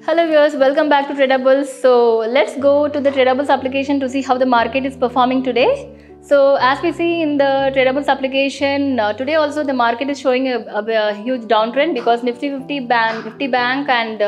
Hello viewers, welcome back to Tradables. So let's go to the Tradables application to see how the market is performing today. So as we see in the Tradables application, today also the market is showing a huge downtrend because Nifty 50 bank, Nifty Bank and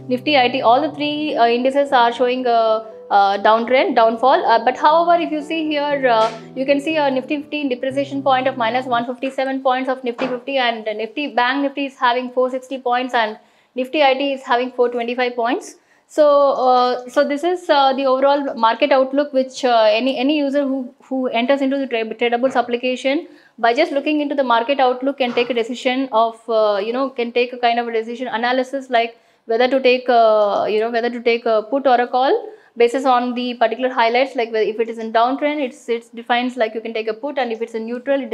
Nifty IT, all the three indices are showing a downtrend, downfall. But however, if you see here, you can see a Nifty 50 depreciation point of minus 157 points of Nifty 50 and Nifty Bank Nifty is having 460 points and Nifty IT is having 425 points. So this is the overall market outlook which any user who enters into the Tradables application by just looking into the market outlook can take a decision of can take a kind of a decision analysis like whether to take whether to take a put or a call basis on the particular highlights, like if it is in downtrend it defines like you can take a put, and if it's in neutral it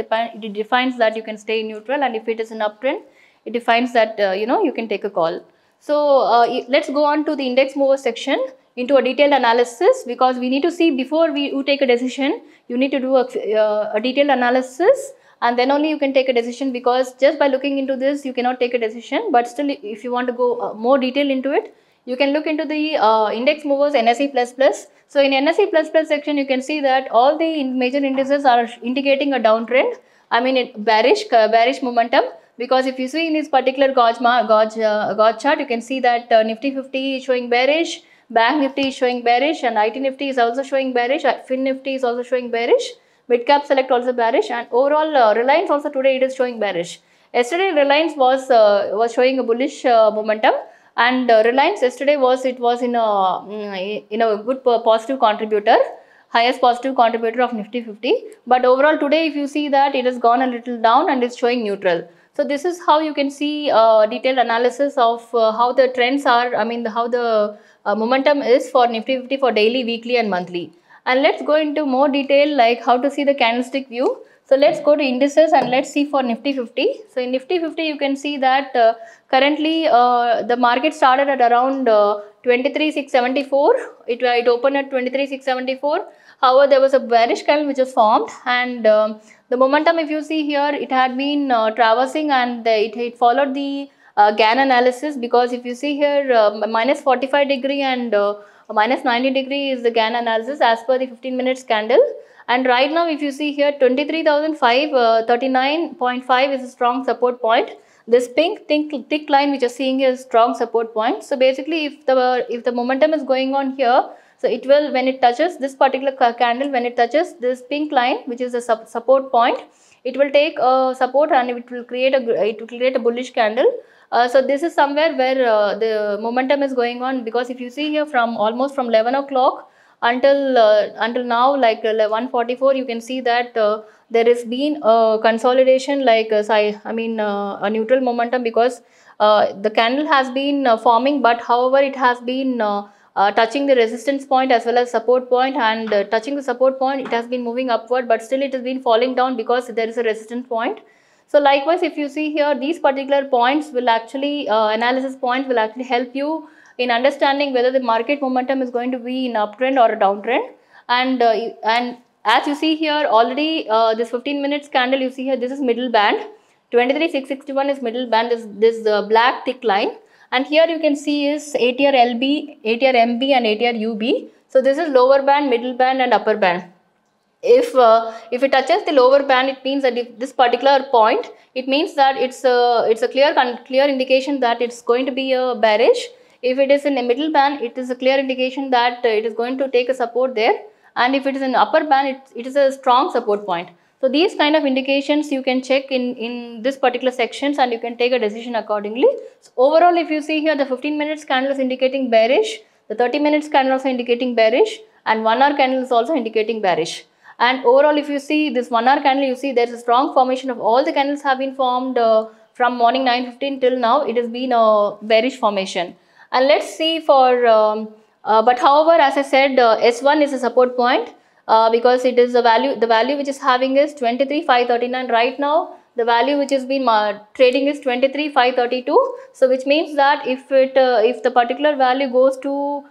defines that you can stay in neutral, and if it is in uptrend it defines that you can take a call. So let's go on to the index mover section into a detailed analysis, because we need to see before you take a decision you need to do a detailed analysis, and then only you can take a decision, because just by looking into this you cannot take a decision. But still, if you want to go more detail into it, you can look into the index movers NSE++. So in NSE++ section you can see that all the major indices are indicating a downtrend, I mean bearish momentum. Because if you see in this particular gauge chart, you can see that Nifty 50 is showing bearish, Bank Nifty is showing bearish, and IT Nifty is also showing bearish, Fin Nifty is also showing bearish, Mid Cap Select also bearish, and overall Reliance also today it is showing bearish. Yesterday Reliance was showing a bullish momentum, and Reliance yesterday it was in a good positive contributor, highest positive contributor of Nifty 50. But overall today if you see that it has gone a little down and it's showing neutral. So this is how you can see detailed analysis of how the trends are, I mean how the momentum is for Nifty 50 for daily, weekly and monthly. And let's go into more detail like how to see the candlestick view. So let's go to indices and let's see for Nifty 50. So in Nifty 50 you can see that currently the market started at around 23,674. It opened at 23,674. However, there was a bearish candle which was formed, and the momentum, if you see here, it had been traversing, and it followed the Gann analysis, because if you see here minus 45 degree and minus 90 degree is the Gann analysis as per the 15 minutes candle. And right now if you see here 23,539.5 is a strong support point. This pink thick line which you're seeing is strong support point. So basically if the momentum is going on here, so it will, when it touches this particular candle, when it touches this pink line which is a support point, it will take a support and it will create a bullish candle. So this is somewhere where the momentum is going on, because if you see here from almost from 11 o'clock until now, like 1:44, you can see that there has been a consolidation, like a neutral momentum, because the candle has been forming, but however it has been touching the resistance point as well as support point, and touching the support point it has been moving upward, but still it has been falling down because there is a resistance point. So likewise if you see here, these particular points will actually analysis points will actually help you in understanding whether the market momentum is going to be in uptrend or a downtrend. And as you see here already, this 15 minutes candle, you see here, this is middle band, 23,661 is middle band, this black thick line, and here you can see is ATR LB, ATR MB and ATR UB. So this is lower band, middle band and upper band. If it touches the lower band, it means that if this particular point, it means that it's a clear indication that it's going to be a bearish. If it is in a middle band, it is a clear indication that it is going to take a support there, and if it is in upper band, it is a strong support point. So these kind of indications you can check in this particular sections, and you can take a decision accordingly. So overall if you see here, the 15 minutes candle is indicating bearish, the 30 minutes candle also indicating bearish, and 1 hour candle is also indicating bearish. And overall if you see this 1 hour candle, you see there is a strong formation of all the candles have been formed from morning 9:15 till now. It has been a bearish formation. And let's see for but however, as I said, S1 is a support point, because it is the value which is having is 23,539 right now. The value which has been trading is 23,532. So which means that if the particular value goes to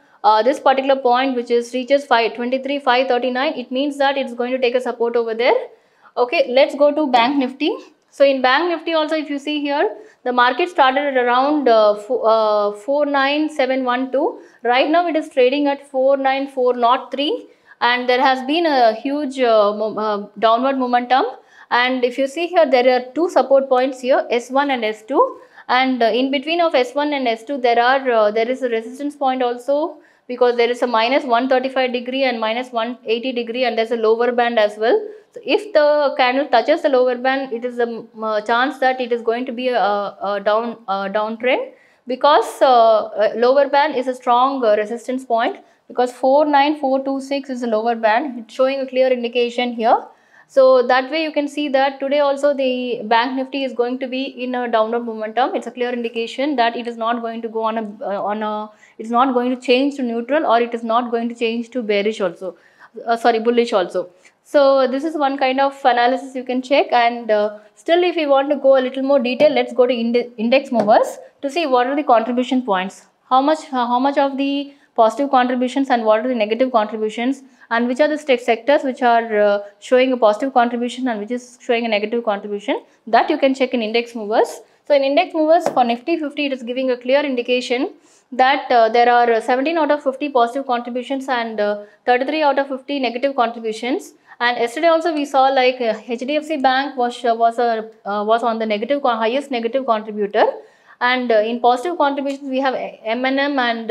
this particular point, which is reaches 23,539, it means that it's going to take a support over there. Okay, let's go to Bank Nifty. So in Bank Nifty also, if you see here, the market started at around 49712. Right now it is trading at 49403, and there has been a huge downward momentum. And if you see here, there are two support points here, S1 and S2, and in between of S1 and S2 there is a resistance point also, because there is a minus 135 degree and minus 180 degree, and there's a lower band as well. So if the candle touches the lower band, it is a chance that it is going to be a downtrend, because lower band is a strong resistance point, because 49426 is a lower band. It's showing a clear indication here. So that way you can see that today also the Bank Nifty is going to be in a downward momentum. It's a clear indication that it is not going to go on a it's not going to change to neutral, or it is not going to change to bearish also, bullish also. So this is one kind of analysis you can check. And still, if you want to go a little more detail, let's go to index movers to see what are the contribution points, how much of the positive contributions and what are the negative contributions, and which are the sectors which are showing a positive contribution and which is showing a negative contribution. That you can check in index movers. So in index movers for Nifty 50, it is giving a clear indication that there are 17 out of 50 positive contributions and 33 out of 50 negative contributions. And yesterday also we saw like HDFC Bank was on the highest negative contributor, and in positive contributions we have M&M and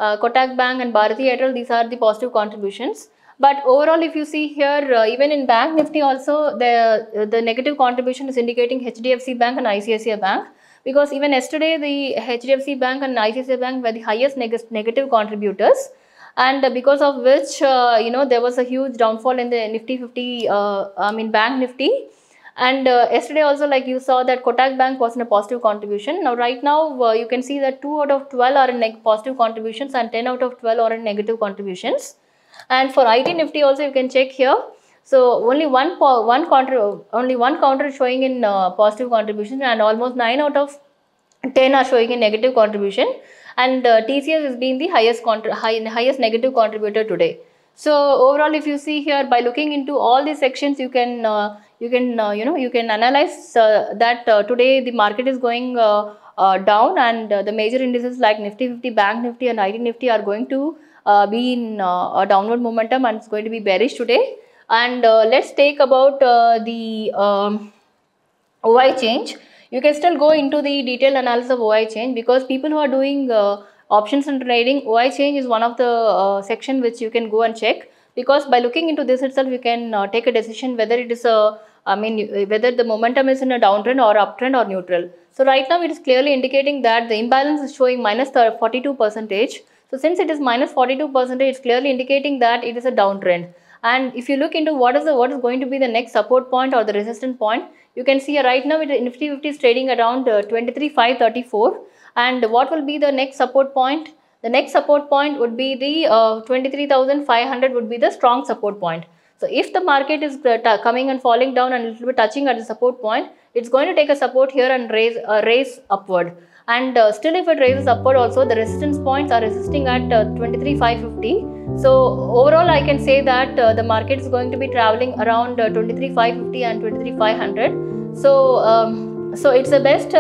Kotak Bank and Bharati Airtel. These are the positive contributions. But overall, if you see here, even in Bank Nifty also, the negative contribution is indicating HDFC Bank and ICICI Bank, because even yesterday the HDFC Bank and ICICI Bank were the highest negative contributors, and because of which there was a huge downfall in the Nifty 50, Bank Nifty. And yesterday also, like you saw that Kotak Bank was in a positive contribution. Now right now you can see that 2 out of 12 are in positive contributions and 10 out of 12 are in negative contributions. And for IT Nifty also you can check here. So only one counter is showing in positive contribution, and almost 9 out of 10 are showing in negative contribution. And TCS has been the highest negative contributor today. So overall, if you see here, by looking into all these sections, you can analyze that today the market is going down, and the major indices like Nifty 50, Bank Nifty and IT Nifty are going to be in a downward momentum, and it's going to be bearish today. And let's take about the OI change. You can still go into the detailed analysis of OI change, because people who are doing options and trading, OI change is one of the section which you can go and check, because by looking into this itself you can take a decision whether it is whether the momentum is in a downtrend or uptrend or neutral. So right now it is clearly indicating that the imbalance is showing minus 42%. So since it is minus 42%, it's clearly indicating that it is a downtrend. And if you look into what is going to be the next support point or the resistance point, you can see right now Nifty 50 is trading around 23,534. And what will be the next support point? The next support point would be the 23,500 would be the strong support point. So if the market is coming and falling down and a little bit touching at the support point, it's going to take a support here and raise upward. And still, if it raises upward also, the resistance points are resisting at 23,550. So overall, I can say that the market is going to be traveling around 23,550 and 23,500. So it's the best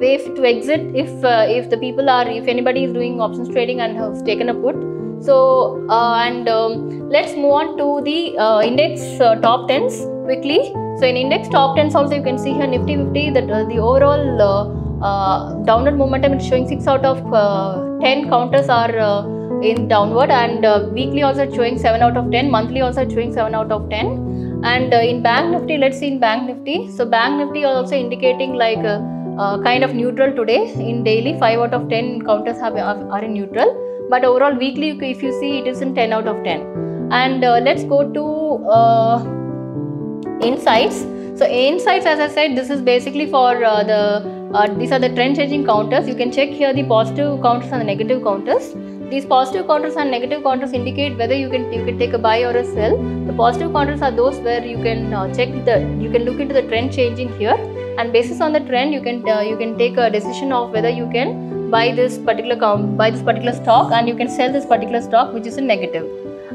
way to exit if anybody is doing options trading and has taken a put. So let's move on to the index top 10s quickly. So in index top 10s also, you can see here Nifty 50 that the overall downward momentum is showing 6 out of 10 counters are in downward, and weekly also it's showing 7 out of 10, monthly also it's showing 7 out of 10. And in Bank Nifty, let's see in Bank Nifty. So Bank Nifty also indicating like kind of neutral today. In daily, 5 out of 10 counters are in neutral, but overall weekly, if you see, it is in 10 out of 10. And let's go to insights. So insights, as I said, this is basically for these are the trend changing counters. You can check here the positive counters and the negative counters. These positive counters and negative counters indicate whether you can take a buy or a sell. The positive counters are those where you can you can look into the trend changing here, and basis on the trend you can take a decision of whether you can buy this particular stock, and you can sell this particular stock which is in negative.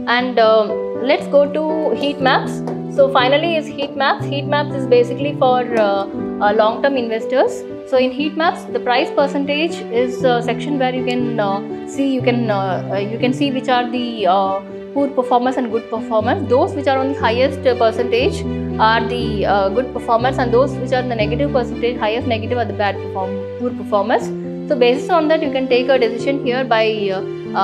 And let's go to heat maps. So finally is heat maps. Heat maps is basically for long-term investors. So in heat maps, the price percentage is a section where you can see which are the poor performers and good performers. Those which are on the highest percentage are the good performers, and those which are in the negative percentage, highest negative, are the poor performers. So based on that, you can take a decision here by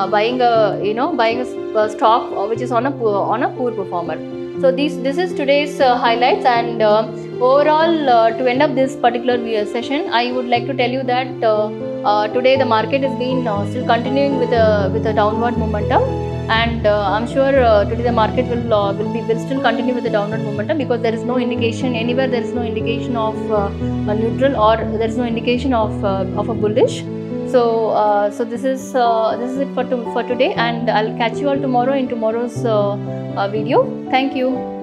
buying a stock which is on a poor performer. So this is today's highlights, and overall to end up this particular session, I would like to tell you that today the market has been still continuing with a downward momentum, and I'm sure today the market will still continue with the downward momentum, because there is no indication anywhere. There is no indication of a neutral, or there is no indication of a bullish. So this is it for today, and I'll catch you all tomorrow in tomorrow's video. Thank you.